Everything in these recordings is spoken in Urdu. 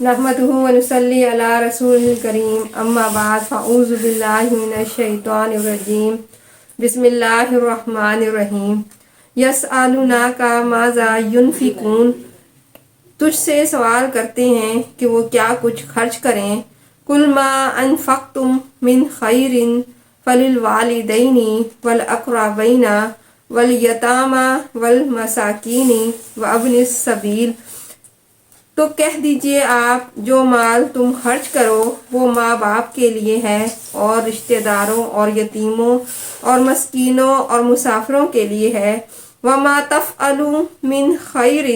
نحمدہ ونصلی علی رسول الکریم اما بعد فاعوذ باللہ من الشیطان الرجیم بسم اللہ الرحمن الرحیم یسألونک ماذا ینفقون، تجھ سے سوال کرتے ہیں کہ وہ کیا کچھ خرچ کریں۔ قل ما انفقتم من خیر فللوالدین والاقربین والیتامی والمساکین وابن السبیل، تو کہہ دیجئے آپ جو مال تم خرچ کرو وہ ماں باپ کے لیے ہے اور رشتہ داروں اور یتیموں اور مسکینوں اور مسافروں کے لیے ہے۔ وما تفعلوا من خیر،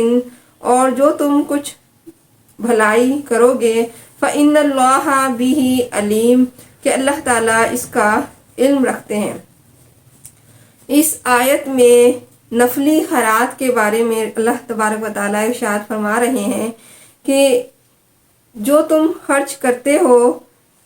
اور جو تم کچھ بھلائی کرو گے، فإن اللہ بہ علیم، کہ اللہ تعالیٰ اس کا علم رکھتے ہیں۔ اس آیت میں نفلی خیرات کے بارے میں اللہ تبارک و تعالیٰ ارشاد فرما رہے ہیں کہ جو تم خرچ کرتے ہو،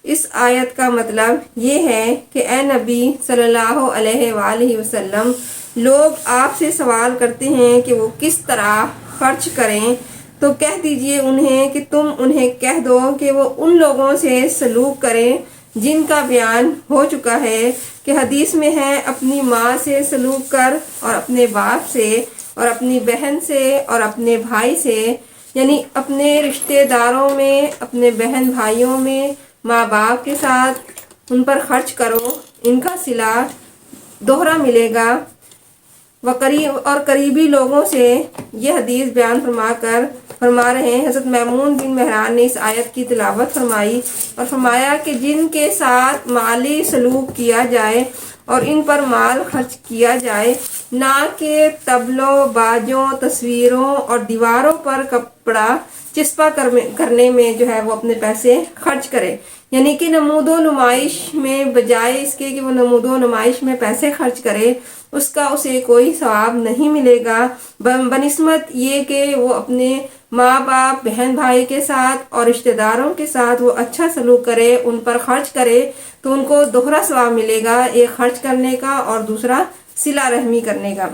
اس آیت کا مطلب یہ ہے کہ اے نبی صلی اللہ علیہ وآلہ وسلم، لوگ آپ سے سوال کرتے ہیں کہ وہ کس طرح خرچ کریں، تو کہہ دیجئے انہیں کہ تم انہیں کہہ دو کہ وہ ان لوگوں سے سلوک کریں جن کا بیان ہو چکا ہے کہ حدیث میں ہے، اپنی ماں سے سلوک کر اور اپنے باپ سے اور اپنی بہن سے اور اپنے بھائی سے، یعنی اپنے رشتہ داروں میں، اپنے بہن بھائیوں میں، ماں باپ کے ساتھ ان پر خرچ کرو، ان کا صلہ دوہرا ملے گا۔ اور قریبی لوگوں سے یہ حدیث بیان فرما رہے ہیں۔ حضرت میمون بن مہران نے اس آیت کی تلاوت فرمائی اور فرمایا کہ جن کے ساتھ مالی سلوک کیا جائے اور ان پر مال خرچ کیا جائے، نہ کہ طبلوں، باجوں، تصویروں اور دیواروں پر کپڑا چسپاں کرنے میں جو ہے وہ اپنے پیسے خرچ کرے، یعنی کہ نمود و نمائش میں، بجائے اس کے کہ وہ نمود و نمائش میں پیسے خرچ کرے، اس کا اسے کوئی ثواب نہیں ملے گا، بنسبت یہ کہ وہ اپنے ماں باپ، بہن بھائی کے ساتھ اور رشتہ داروں کے ساتھ وہ اچھا سلوک کرے، ان پر خرچ کرے، تو ان کو دوہرا ثواب ملے گا، ایک خرچ کرنے کا اور دوسرا صلہ رحمی کرنے کا۔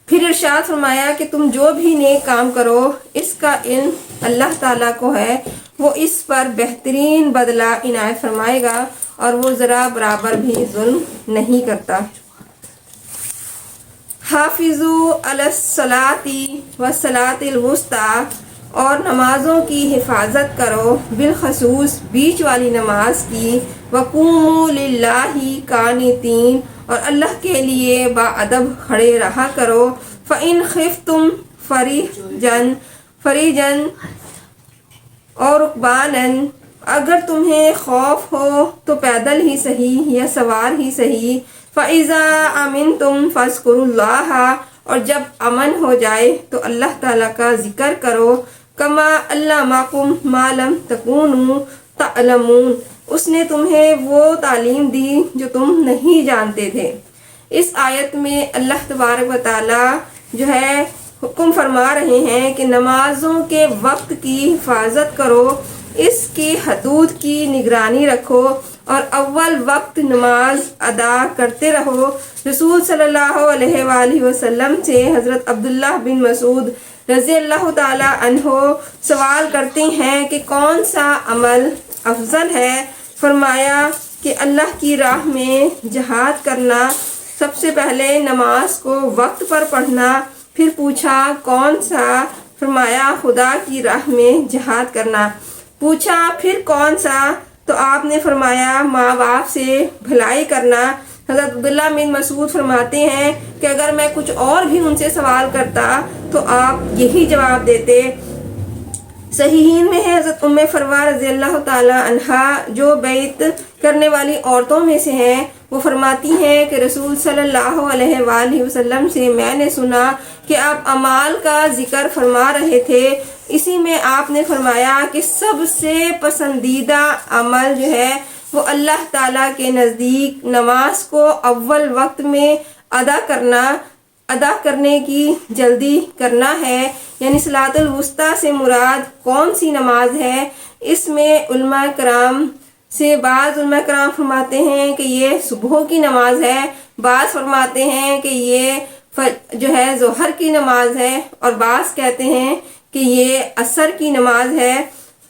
پھر ارشاد فرمایا کہ تم جو بھی نیک کام کرو، اس کا علم اللہ تعالیٰ کو ہے، وہ اس پر بہترین بدلہ عنایت فرمائے گا اور وہ ذرا برابر بھی ظلم نہیں کرتا۔ حافظوا علی الصلاۃ والصلاۃ الوسطیٰ، اور نمازوں کی حفاظت کرو، بالخصوص بیچ والی نماز کی، وقوموا للہ قانتین، اور اللہ کے لیے باادب کھڑے رہا کرو، فإن خفتم فریجا اور رکبانا، اگر تمہیں خوف ہو تو پیدل ہی صحیح یا سوار ہی صحیح، فإذا أمنتم فاذكروا اللہ، اور جب امن ہو جائے تو اللہ تعالیٰ کا ذکر کرو، کما علمکم ما لم تکونوا تعلمون، اس نے تمہیں وہ تعلیم دی جو تم نہیں جانتے تھے۔ اس آیت میں اللہ تبارک و تعالیٰ جو ہے حکم فرما رہے ہیں کہ نمازوں کے وقت کی حفاظت کرو، اس کی حدود کی نگرانی رکھو اور اول وقت نماز ادا کرتے رہو۔ رسول صلی اللہ علیہ وآلہ وسلم سے حضرت عبداللہ بن مسعود رضی اللہ تعالی عنہ سوال کرتے ہیں کہ کون سا عمل افضل ہے؟ فرمایا کہ اللہ کی راہ میں جہاد کرنا، سب سے پہلے نماز کو وقت پر پڑھنا، پھر پوچھا کون سا؟ فرمایا خدا کی راہ میں جہاد کرنا۔ پوچھا پھر کون سا؟ تو آپ نے فرمایا ماں باپ سے بھلائی کرنا۔ حضرت عبداللہ بن مسعود فرماتے ہیں کہ اگر میں کچھ اور بھی ان سے سوال کرتا تو آپ یہی جواب دیتے۔ صحیحین میں ہے حضرت ام فروہ رضی اللہ تعالی عنہا، جو بیعت کرنے والی عورتوں میں سے ہیں، وہ فرماتی ہیں کہ رسول صلی اللہ علیہ وآلہ وسلم سے میں نے سنا کہ آپ اعمال کا ذکر فرما رہے تھے، اسی میں آپ نے فرمایا کہ سب سے پسندیدہ عمل جو ہے وہ اللہ تعالیٰ کے نزدیک نماز کو اول وقت میں ادا کرنے کی جلدی کرنا ہے، یعنی صلاۃ الوسطیٰ سے مراد کون سی نماز ہے؟ اس میں علماء کرام سے بعض علماء کرام فرماتے ہیں کہ یہ صبح کی نماز ہے، بعض فرماتے ہیں کہ یہ جو ہے ظہر کی نماز ہے، اور بعض کہتے ہیں کہ یہ عصر کی نماز ہے،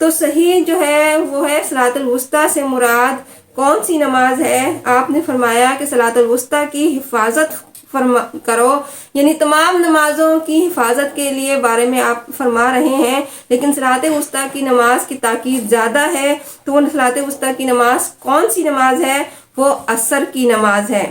تو صحیح جو ہے وہ ہے صلاۃ الوسطیٰ سے مراد کون سی نماز ہے؟ آپ نے فرمایا کہ صلاۃ الوسطیٰ کی حفاظت کرو، یعنی تمام نمازوں کی حفاظت کے لیے بارے میں آپ فرما رہے ہیں، لیکن صلاۃ وسطیٰ کی نماز کی تاکید زیادہ ہے۔ تو وہ صلاۃ وسطیٰ کی نماز کون سی نماز ہے؟ وہ عصر کی نماز ہے۔